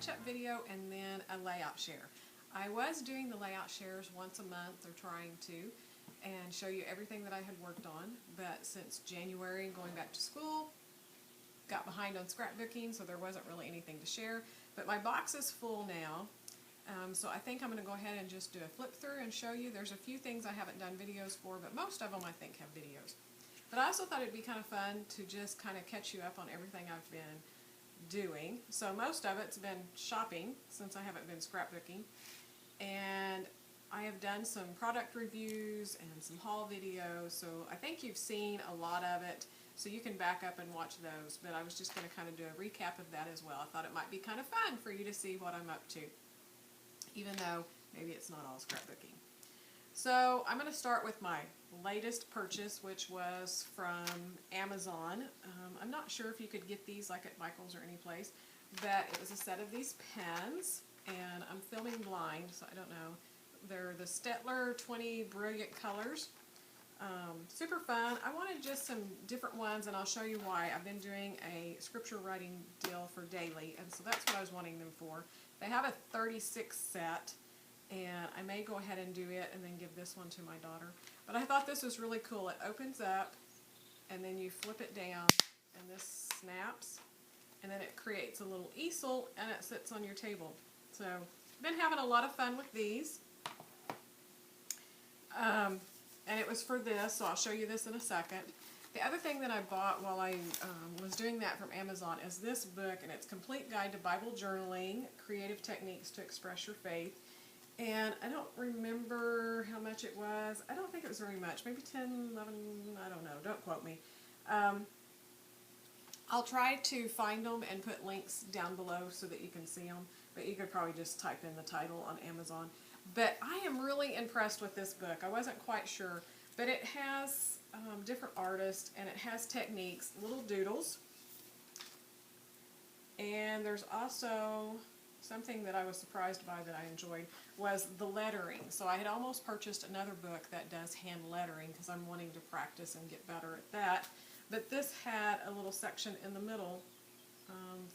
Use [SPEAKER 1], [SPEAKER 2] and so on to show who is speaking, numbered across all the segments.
[SPEAKER 1] catch-up video and then a layout share. I was doing the layout shares once a month, or trying to, and show you everything that I had worked on, but since January, going back to school, got behind on scrapbooking, so there wasn't really anything to share. But my box is full now, so I think I'm going to go ahead and just do a flip through and show you. There's a few things I haven't done videos for, but most of them I think have videos. But I also thought it'd be kind of fun to just kind of catch you up on everything I've been doing. So most of it's been shopping, since I haven't been scrapbooking, and I have done some product reviews and some haul videos, so I think you've seen a lot of it, so you can back up and watch those. But I was just going to kind of do a recap of that as well. I thought it might be kind of fun for you to see what I'm up to, even though maybe it's not all scrapbooking. So I'm going to start with my latest purchase, which was from Amazon. I'm not sure if you could get these like at Michael's or any place, but it was a set of these pens, and I'm filming blind, so I don't know. They're the Stettler 20 Brilliant Colors. Super fun. I wanted just some different ones, and I'll show you why. I've been doing a scripture writing deal for daily, and so that's what I was wanting them for. They have a 36 set, and I may go ahead and do it and then give this one to my daughter. But I thought this was really cool. It opens up, and then you flip it down, and this snaps, and then it creates a little easel, and it sits on your table. So I've been having a lot of fun with these. And it was for this, so I'll show you this in a second. The other thing that I bought while I was doing that from Amazon is this book, and it's Complete Guide to Bible Journaling, Creative Techniques to Express Your Faith. And I don't remember how much it was. I don't think it was very much, maybe 10, 11, I don't know, don't quote me. I'll try to find them and put links down below so that you can see them, but you could probably just type in the title on Amazon. But I am really impressed with this book. I wasn't quite sure, but it has different artists, and it has techniques, little doodles, and there's also something that I was surprised by that I enjoyed was the lettering. So I had almost purchased another book that does hand lettering because I'm wanting to practice and get better at that. But this had a little section in the middle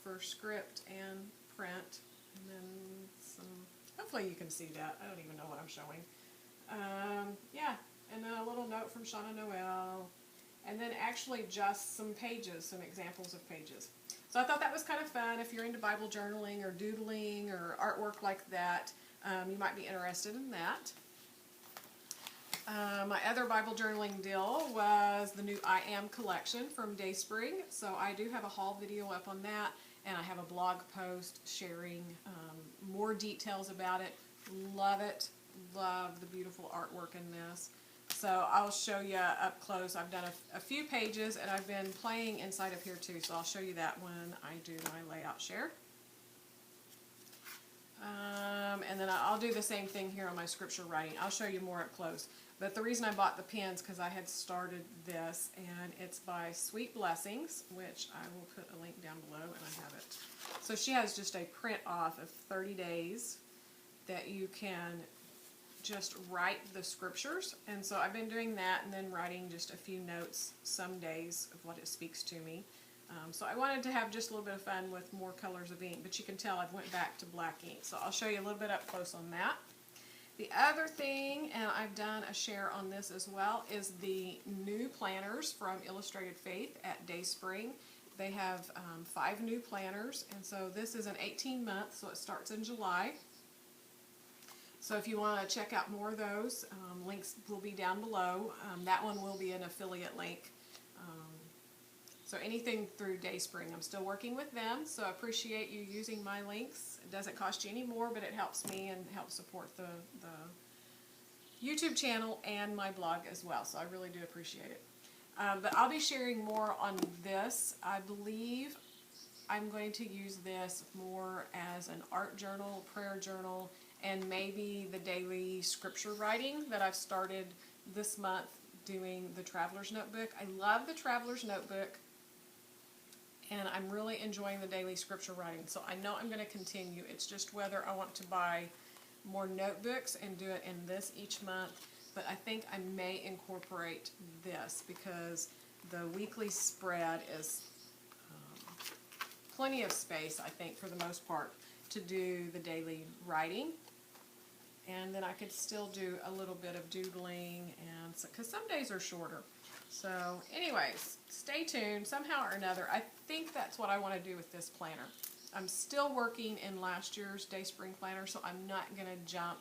[SPEAKER 1] for script and print, and then some, hopefully you can see that. I don't even know what I'm showing. Yeah, and then a little note from Shauna Noel, and then actually just some pages, some examples of pages. So I thought that was kind of fun. If you're into Bible journaling or doodling or artwork like that, you might be interested in that. My other Bible journaling deal was the new I Am collection from Dayspring. So I do have a haul video up on that, and I have a blog post sharing more details about it. Love it. Love the beautiful artwork in this. So I'll show you up close. I've done a few pages, and I've been playing inside of here too, so I'll show you that when I do my layout share. And then I'll do the same thing here on my scripture writing. I'll show you more up close. But the reason I bought the pens, because I had started this, and it's by Sweet Blessings, which I will put a link down below, and I have it. So she has just a print off of 30 days that you can just write the scriptures. And so I've been doing that, and then writing just a few notes some days of what it speaks to me. So I wanted to have just a little bit of fun with more colors of ink, but you can tell I've went back to black ink. So I'll show you a little bit up close on that. The other thing, and I've done a share on this as well, is the new planners from Illustrated Faith at Dayspring. They have 5 new planners, and so this is an 18-month, so it starts in July. So if you want to check out more of those, links will be down below. That one will be an affiliate link. So anything through Dayspring, I'm still working with them, so I appreciate you using my links. It doesn't cost you any more, but it helps me and helps support the YouTube channel and my blog as well, so I really do appreciate it. But I'll be sharing more on this. I believe I'm going to use this more as an art journal, prayer journal, and maybe the daily scripture writing that I've started this month doing the Traveler's Notebook. I love the Traveler's Notebook, and I'm really enjoying the daily scripture writing, so I know I'm going to continue. It's just whether I want to buy more notebooks and do it in this each month, but I think I may incorporate this because the weekly spread is plenty of space, I think, for the most part. to do the daily writing. And then I could still do a little bit of doodling, and because some days are shorter. So anyways, stay tuned. Somehow or another, I think that's what I want to do with this planner. I'm still working in last year's Day Spring Planner, so I'm not going to jump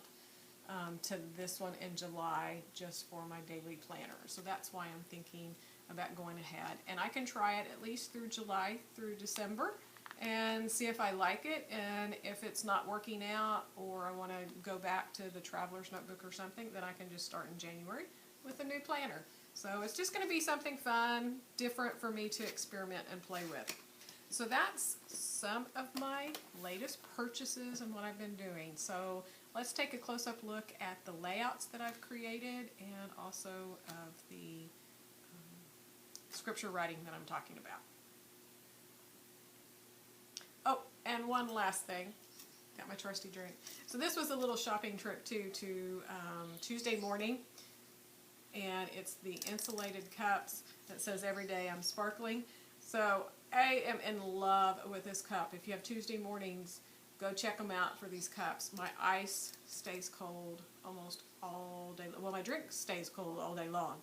[SPEAKER 1] to this one in July just for my daily planner. So that's why I'm thinking about going ahead. And I can try it at least through July through December and see if I like it, and if it's not working out or I want to go back to the Traveler's Notebook or something, then I can just start in January with a new planner. So it's just going to be something fun, different for me to experiment and play with. So that's some of my latest purchases and what I've been doing. So let's take a close-up look at the layouts that I've created and also of the scripture writing that I'm talking about. Oh, and one last thing. Got my trusty drink. So this was a little shopping trip too to Tuesday morning. And it's the insulated cups that says every day I'm sparkling. So I am in love with this cup. If you have Tuesday mornings, go check them out for these cups. My ice stays cold almost all day. Well, my drink stays cold all day long.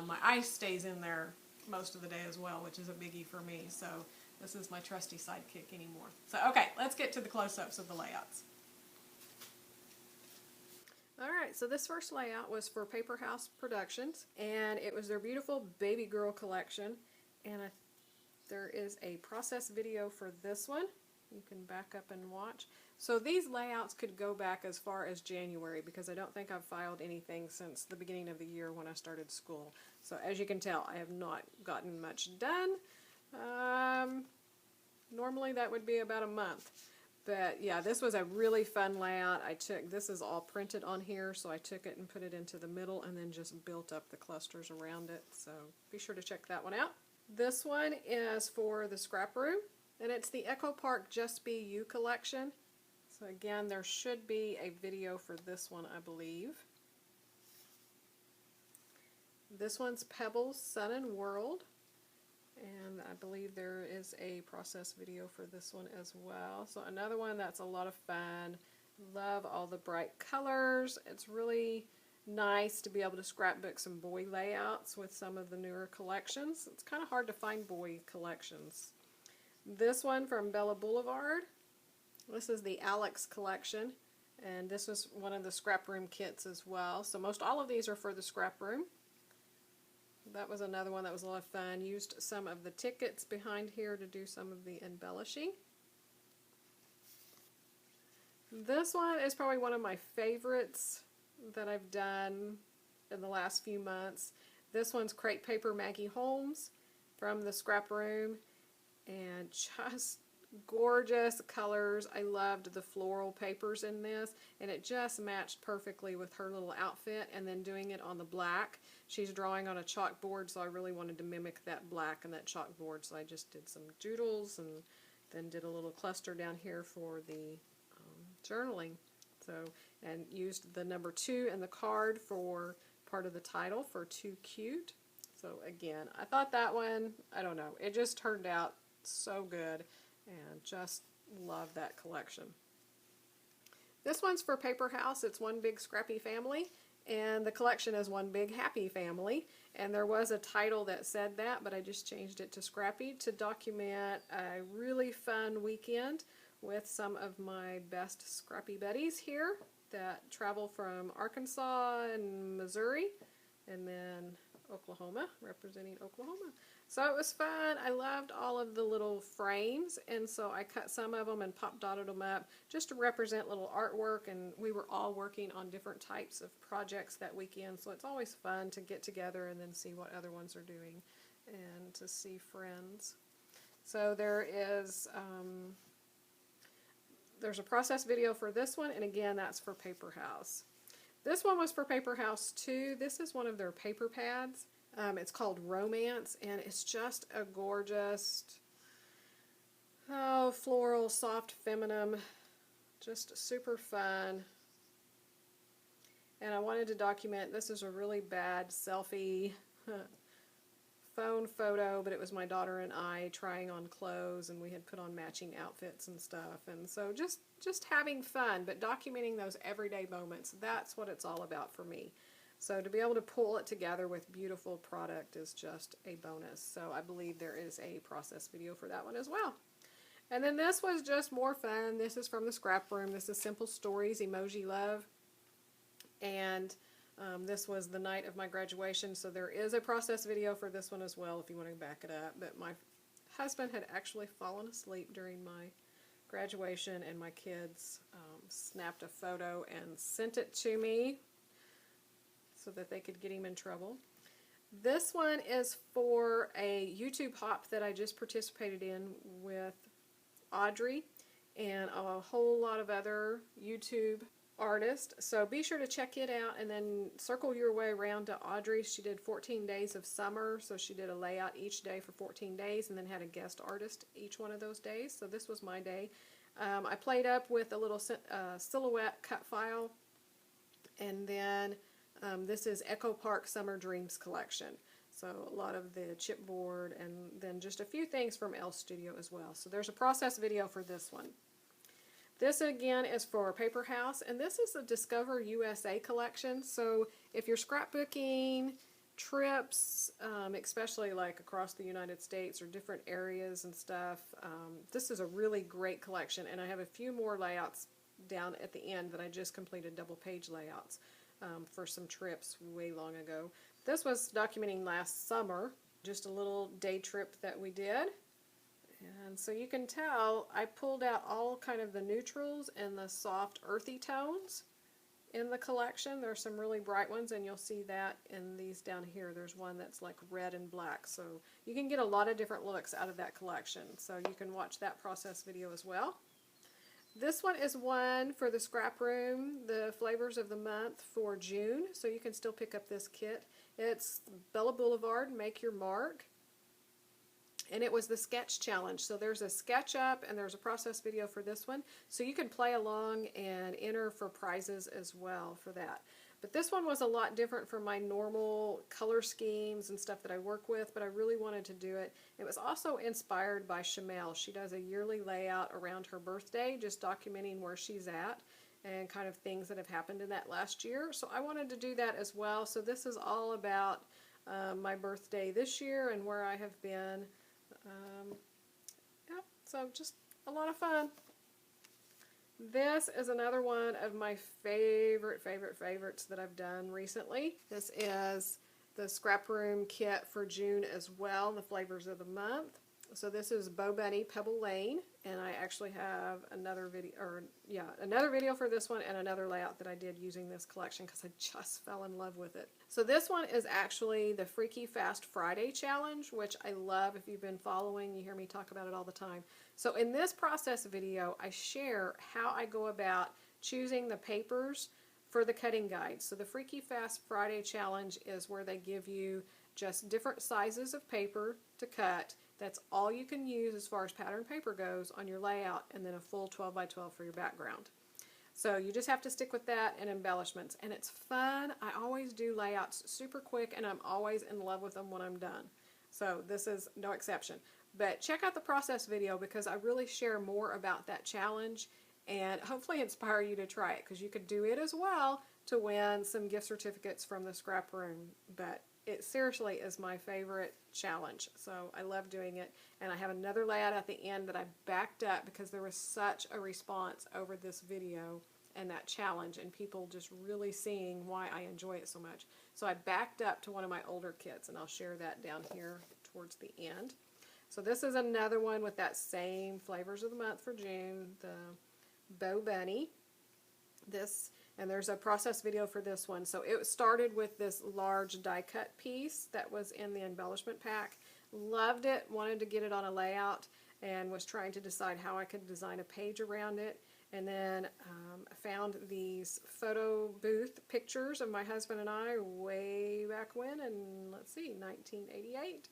[SPEAKER 1] My ice stays in there most of the day as well, which is a biggie for me. So this is my trusty sidekick anymore. So okay, let's get to the close-ups of the layouts. Alright, so this first layout was for Paper House Productions, and it was their beautiful baby girl collection. And there is a process video for this one. You can back up and watch. So these layouts could go back as far as January, because I don't think I've filed anything since the beginning of the year when I started school. So as you can tell, I have not gotten much done. Normally that would be about a month. But yeah, this was a really fun layout. This is all printed on here, so I took it and put it into the middle and then just built up the clusters around it. So be sure to check that one out. This one is for the scrap room, and it's the Echo Park Just Be You collection. So again, there should be a video for this one, I believe. This one's Pebbles, Sun and World. And I believe there is a process video for this one as well. So another one that's a lot of fun. Love all the bright colors. It's really nice to be able to scrapbook some boy layouts with some of the newer collections. It's kind of hard to find boy collections. This one from Bella Boulevard. This is the Alex collection. And this was one of the scrap room kits as well. So most all of these are for the scrap room. That was another one that was a lot of fun. Used some of the tickets behind here to do some of the embellishing. This one is probably one of my favorites that I've done in the last few months. This one's Crepe Paper Maggie Holmes from the scrap room, and just gorgeous colors. I loved the floral papers in this, and it just matched perfectly with her little outfit. And then doing it on the black, she's drawing on a chalkboard, so I really wanted to mimic that black and that chalkboard, so I just did some doodles and then did a little cluster down here for the journaling. So, and used the number 2 in the card for part of the title for Too Cute. So again, I thought that one, I don't know, it just turned out so good. And just love that collection. This one's for Paper House. It's One Big Scrappy Family, and the collection is One Big Happy Family. And there was a title that said that, but I just changed it to Scrappy to document a really fun weekend with some of my best Scrappy buddies here that travel from Arkansas and Missouri, and then Oklahoma, representing Oklahoma. So it was fun. I loved all of the little frames, and so I cut some of them and pop-dotted them up just to represent little artwork, and we were all working on different types of projects that weekend, so it's always fun to get together and then see what other ones are doing and to see friends. So there's a process video for this one, and again, that's for Paper House. This one was for Paper House too. This is one of their paper pads. It's called Romance, and it's just a gorgeous, floral, soft, feminine, just super fun. And I wanted to document, this is a really bad selfie phone photo, but it was my daughter and I trying on clothes, and we had put on matching outfits and stuff. And so just having fun, but documenting those everyday moments, that's what it's all about for me. So to be able to pull it together with beautiful product is just a bonus. So I believe there is a process video for that one as well. And then this was just more fun. This is from the scrap room. This is Simple Stories, Emoji Love. And this was the night of my graduation, so there is a process video for this one as well if you want to back it up. But my husband had actually fallen asleep during my graduation, and my kids snapped a photo and sent it to me so that they could get him in trouble. This one is for a YouTube hop that I just participated in with Audrey and a whole lot of other YouTube artists. So be sure to check it out and then circle your way around to Audrey. She did 14 days of summer, so she did a layout each day for 14 days and then had a guest artist each one of those days. So this was my day. I played up with a little silhouette cut file, and then this is Echo Park Summer Dreams collection. So a lot of the chipboard and then just a few things from Elle Studio as well. So there's a process video for this one. This again is for Paper House, and this is a Discover USA collection. So if you're scrapbooking trips, especially like across the United States or different areas and stuff, this is a really great collection. And I have a few more layouts down at the end that I just completed double page layouts for some trips way long ago. This was documenting last summer, just a little day trip that we did. And so you can tell I pulled out all kind of the neutrals and the soft earthy tones in the collection. There's some really bright ones, and you'll see that in these down here. There's one that's like red and black. So you can get a lot of different looks out of that collection. So you can watch that process video as well. This one is one for the scrap room, the flavors of the month for June. So you can still pick up this kit. It's Bella Boulevard, Make Your Mark. And it was the sketch challenge. So there's a sketch up and there's a process video for this one. So you can play along and enter for prizes as well for that. But this one was a lot different from my normal color schemes and stuff that I work with, but I really wanted to do it. It was also inspired by Shamel. She does a yearly layout around her birthday, just documenting where she's at and kind of things that have happened in that last year. So I wanted to do that as well. So this is all about my birthday this year and where I have been. Yeah, so just a lot of fun. This is another one of my favorites that I've done recently. This is the scrap room kit for June as well, the flavors of the month. So this is Bo Bunny Pebble Lane, and I actually have another video for this one and another layout that I did using this collection because I just fell in love with it. So this one is actually the Freaky Fast Friday challenge, which I love. If you've been following, you hear me talk about it all the time. So in this process video, I share how I go about choosing the papers for the cutting guide. So the Freaky Fast Friday challenge is where they give you just different sizes of paper to cut. That's all you can use as far as pattern paper goes on your layout, and then a full 12 by 12 for your background. So you just have to stick with that and embellishments, and it's fun. I always do layouts super quick, and I'm always in love with them when I'm done. So this is no exception. But check out the process video because I really share more about that challenge and hopefully inspire you to try it, because you could do it as well to win some gift certificates from the scrap room. But it seriously is my favorite challenge. So I love doing it. And I have another layout at the end that I backed up because there was such a response over this video and that challenge, and people just really seeing why I enjoy it so much. So I backed up to one of my older kits, and I'll share that down here towards the end. So this is another one with that same flavors of the month for June, the Bo Bunny. And there's a process video for this one. So it started with this large die cut piece that was in the embellishment pack. Loved it, wanted to get it on a layout, and was trying to decide how I could design a page around it. And then found these photo booth pictures of my husband and I way back when in, let's see, 1988.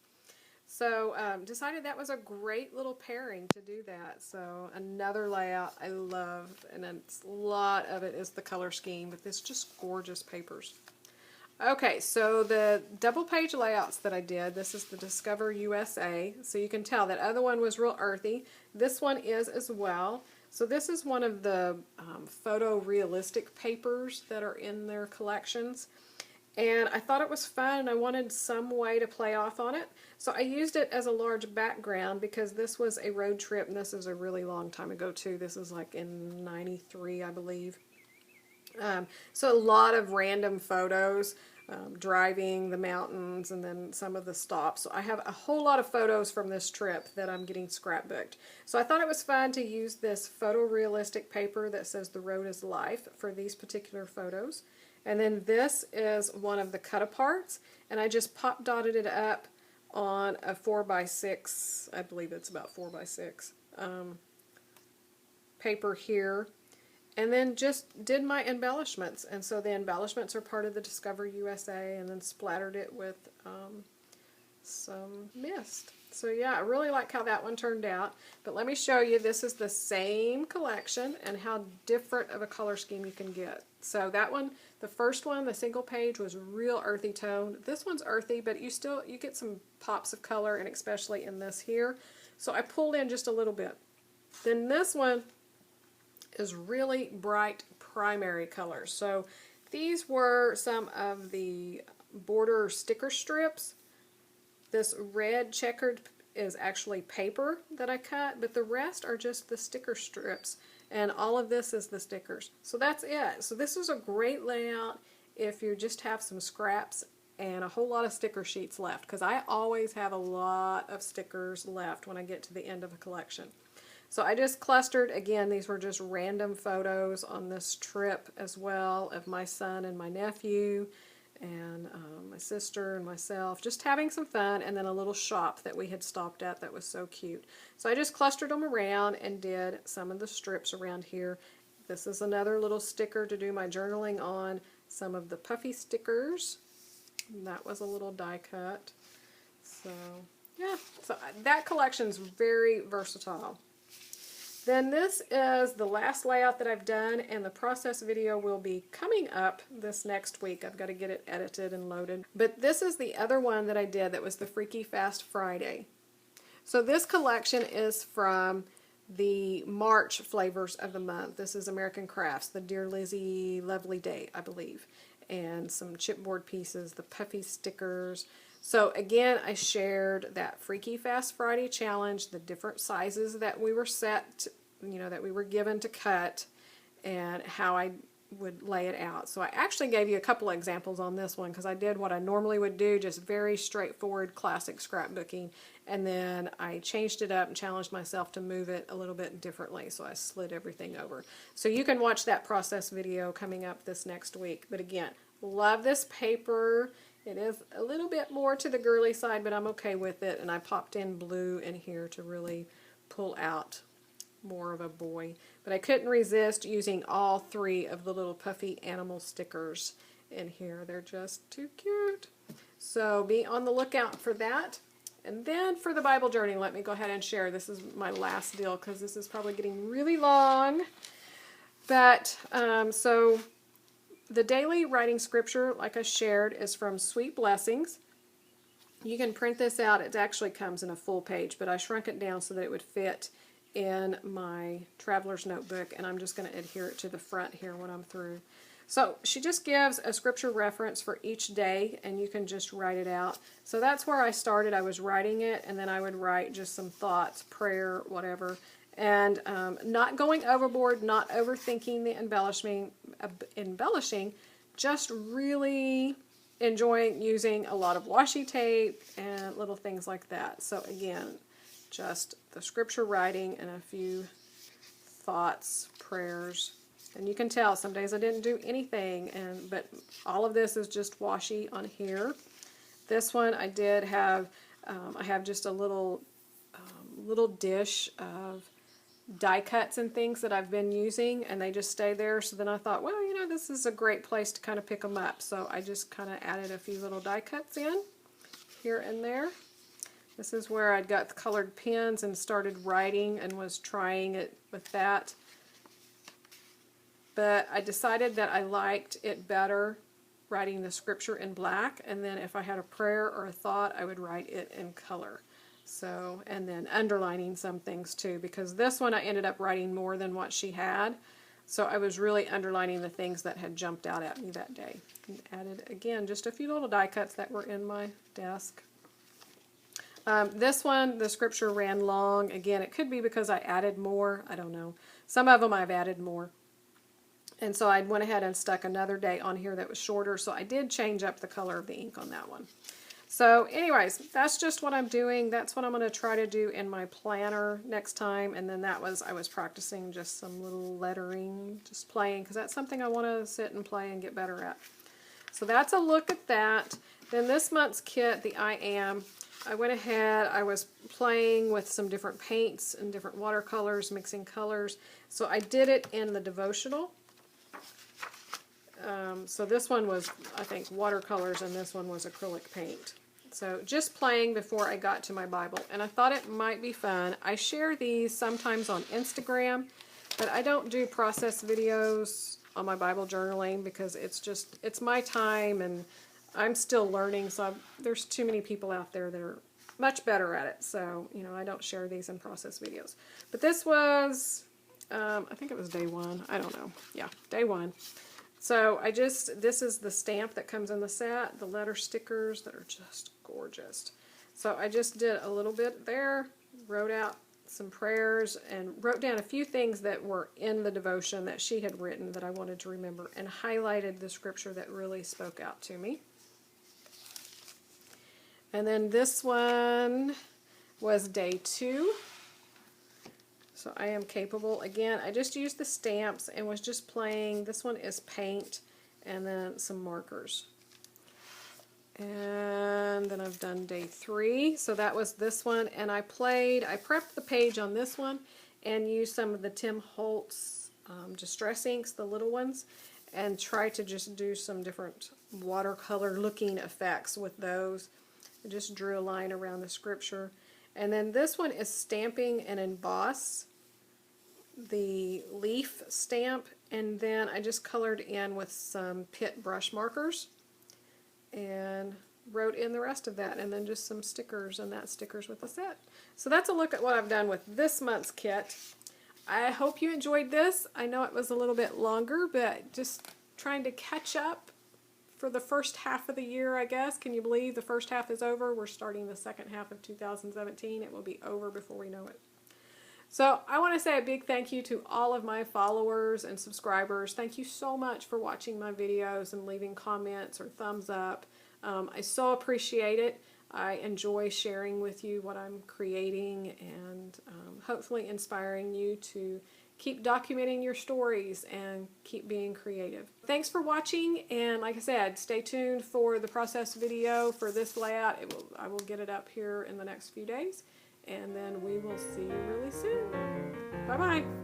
[SPEAKER 1] So decided that was a great little pairing to do that. So another layout I love, and a lot of it is the color scheme, but it's just gorgeous papers. Okay, so the double page layouts that I did, this is the Discover USA. So you can tell that other one was real earthy. This one is as well. So this is one of the photorealistic papers that are in their collections. And I thought it was fun and I wanted some way to play off on it. So I used it as a large background because this was a road trip and this is a really long time ago too. This is like in '93, I believe. So a lot of random photos, driving the mountains and then some of the stops. So I have a whole lot of photos from this trip that I'm getting scrapbooked. So I thought it was fun to use this photorealistic paper that says the road is life for these particular photos. And then this is one of the cut aparts, and I just pop dotted it up on a 4x6, I believe it's about 4x6 paper here. And then just did my embellishments. And so the embellishments are part of the Discover USA, and then splattered it with some mist. So yeah, I really like how that one turned out. But let me show you, this is the same collection and how different of a color scheme you can get. So that one, the first one, the single page, was real earthy tone. This one's earthy, but you get some pops of color, and especially in this here. So I pulled in just a little bit. Then this one is really bright primary colors. So these were some of the border sticker strips. This red checkered is actually paper that I cut, but the rest are just the sticker strips, and all of this is the stickers. So that's it. So this is a great layout if you just have some scraps and a whole lot of sticker sheets left, because I always have a lot of stickers left when I get to the end of a collection. So I just clustered, again, these were just random photos on this trip as well of my son and my nephew and my sister and myself, just having some fun, and then a little shop that we had stopped at that was so cute. So I just clustered them around and did some of the strips around here. This is another little sticker to do my journaling on, some of the puffy stickers. And that was a little die cut. So yeah, so that collection's very versatile. Then this is the last layout that I've done, and the process video will be coming up this next week. I've got to get it edited and loaded. But this is the other one that I did that was the Freaky Fast Friday. So this collection is from the March flavors of the month. This is American Crafts, the Dear Lizzie Lovely Day, I believe, and some chipboard pieces, the puffy stickers. So again, I shared that Freaky Fast Friday challenge, the different sizes that we were set, that we were given to cut, and how I would lay it out. So I actually gave you a couple of examples on this one, because I did what I normally would do, just very straightforward classic scrapbooking, and then I changed it up and challenged myself to move it a little bit differently, so I slid everything over. So you can watch that process video coming up this next week. But again, love this paper. It is a little bit more to the girly side, but I'm okay with it, and I popped in blue in here to really pull out more of a boy. But I couldn't resist using all three of the little puffy animal stickers in here. They're just too cute. So be on the lookout for that. And then for the Bible journey, let me go ahead and share. This is my last deal, because this is probably getting really long. But so the daily writing scripture, like I shared, is from Sweet Blessings. You can print this out. It actually comes in a full page, but I shrunk it down so that it would fit in my traveler's notebook, and I'm just going to adhere it to the front here when I'm through. So she just gives a scripture reference for each day, and you can just write it out. So that's where I started. I was writing it, and then I would write just some thoughts, prayer, whatever. And not going overboard, not overthinking the embellishing, just really enjoying using a lot of washi tape and little things like that. So again, just the scripture writing and a few thoughts, prayers. And you can tell some days I didn't do anything, but all of this is just washi on here. This one I did have, I have just a little dish of die cuts and things that I've been using, and they just stay there. So then I thought, well, this is a great place to kind of pick them up. So I just kind of added a few little die cuts in here and there. This is where I'd got the colored pens and started writing and was trying it with that. But I decided that I liked it better writing the scripture in black, and then if I had a prayer or a thought, I would write it in color. So, and then underlining some things too, because this one I ended up writing more than what she had. So I was really underlining the things that had jumped out at me that day. And added, again, just a few little die cuts that were in my desk. This one, the scripture ran long. Again, it could be because I added more. I don't know. Some of them I've added more. And so I went ahead and stuck another day on here that was shorter. So I did change up the color of the ink on that one. So anyways, that's just what I'm doing. That's what I'm going to try to do in my planner next time. And then that was, I was practicing just some little lettering, just playing, because that's something I want to sit and play and get better at. So that's a look at that. Then this month's kit, the I Am, I went ahead, I was playing with some different paints and different watercolors, mixing colors. So I did it in the devotional. So this one was, I think, watercolors, and this one was acrylic paint. So just playing before I got to my Bible. And I thought it might be fun. I share these sometimes on Instagram, but I don't do process videos on my Bible journaling because it's my time and I'm still learning. So there's too many people out there that are much better at it. So, I don't share these in process videos. But this was, I think it was day one. I don't know. Yeah, day one. So this is the stamp that comes in the set, the letter stickers that are just gorgeous. So I just did a little bit there, wrote out some prayers, and wrote down a few things that were in the devotion that she had written that I wanted to remember, and highlighted the scripture that really spoke out to me. And then this one was day 2. So I am capable. Again, I just used the stamps and was just playing. This one is paint and then some markers. And then I've done day 3. So that was this one. And I prepped the page on this one and used some of the Tim Holtz Distress Inks, the little ones, and tried to just do some different watercolor looking effects with those. I just drew a line around the scripture. And then this one is stamping and emboss the leaf stamp, and then I just colored in with some Pitt brush markers and wrote in the rest of that, and then just some stickers, and that stickers with the set. So that's a look at what I've done with this month's kit. I hope you enjoyed this. I know it was a little bit longer, but just trying to catch up for the first half of the year, I guess. Can you believe the first half is over? We're starting the second half of 2017. It will be over before we know it. So I want to say a big thank you to all of my followers and subscribers. Thank you so much for watching my videos and leaving comments or thumbs up. I so appreciate it. I enjoy sharing with you what I'm creating and hopefully inspiring you to keep documenting your stories and keep being creative. Thanks for watching, and like I said, stay tuned for the process video for this layout. I will get it up here in the next few days, and then we will see you really soon. Bye-bye.